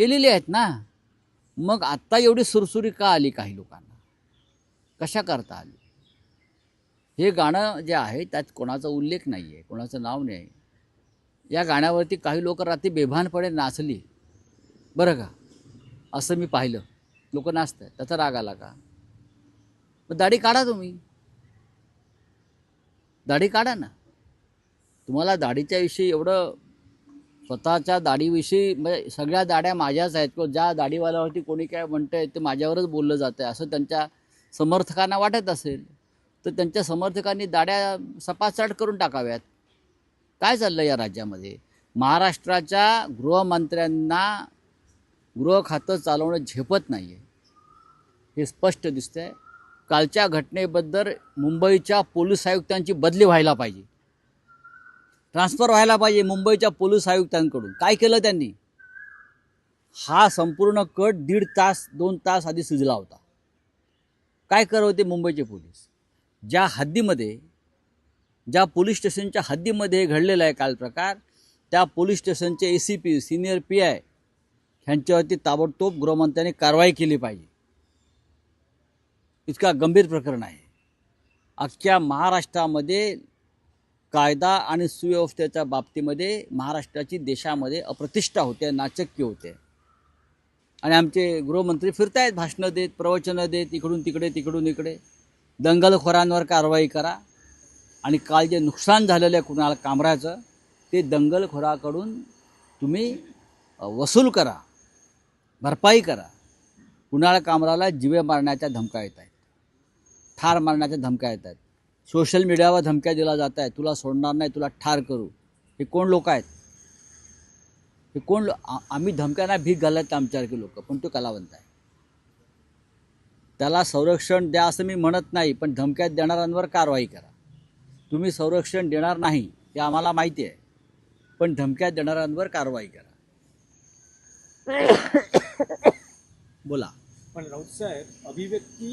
केलेली आहेत ना. मग आत्ता एवढी सुरसुरी का आली काही लोकांना? कशा करता आली? हे गाणं जे आहे त्यात कोणाचा उल्लेख नाही आहे, कोणाचं नाव नाही. या गाण्यावरती काही लोक रात्री बेभानपणे नाचली बरं का, असं मी पाहिलं. लोक नाचत आहेत, त्याचा राग आला का? मग दाढी काढा, तुम्ही दाढी काढा ना. तुम्हाला दाढीच्या विषयी एवढं, स्वतःच्या दाढीविषयी म्हणजे सगळ्या दाढ्या माझ्याच आहेत किंवा ज्या दाढीवाल्यावरती कोणी काय म्हणतंय ते माझ्यावरच बोललं जातं आहे असं त्यांच्या समर्थकांना वाटत असेल तर त्यांच्या समर्थकांनी दाढ्या सपासट करून टाकाव्यात. काय चाललं या राज्यामध्ये? महाराष्ट्राच्या गृहमंत्र्यांना गृह खातं चालवणं झेपत नाही आहे, हे स्पष्ट दिसतंय. कालच्या घटनेबद्दल मुंबईच्या पोलीस आयुक्तांची बदली व्हायला पाहिजे, ट्रान्सफर व्हायला पाहिजे मुंबईच्या पोलीस आयुक्तांकडून. काय केलं त्यांनी? हा संपूर्ण कट 1.5 तास 2 तास आधी सुजला होता. काय करत होते मुंबईचे पोलीस? ज्या हद्दीमध्ये, ज्या पोलीस स्टेशनच्या हद्दीमध्ये घडलेला आहे काल प्रकार, त्या पोलीस स्टेशनचे ACP सिनियर PI ह्यांच्यावरती ताबडतोब गृहमंत्र्यांनी कारवाई केली पाहिजे. इतका गंभीर प्रकरण आहे. अख्ख्या महाराष्ट्रामध्ये कायदा आणि सुव्यवस्थेच्या बाबतीमध्ये महाराष्ट्राची देशामध्ये अप्रतिष्ठा होते, नाचक्की होते. आणि आमचे गृहमंत्री फिरतायत भाषणं देत, प्रवचनं देत, इकडून तिकडे तिकडून इकडे. दंगलखोरांवर कारवाई करा आणि काल जे नुकसान झालेलं आहे कुणाला कामराचं ते दंगलखोराकडून तुम्ही वसूल करा, भरपाई करा. कुणाला कामराला जिवे मारण्याच्या धमक्या येत आहेत, ठार मारण्याच्या धमक्या येत आहेत. सोशल मीडियावर धमक्या दिला जात आहे, तुला सोडणार नाही, तुला ठार करू. हे कोण लोक आहेत? हे कोण आम्ही धमक्यांना भीक घालत आमच्यासारखे लोक, पण तो कलावंत आहे. त्याला संरक्षण द्या असं मी म्हणत नाही, पण धमक्या देणाऱ्यांवर कारवाई करा. तुम्ही संरक्षण देणार नाही हे आम्हाला माहिती आहे, पण धमक्या देणाऱ्यांवर कारवाई करा. बोला. पण राऊत साहेब, अभिव्यक्ती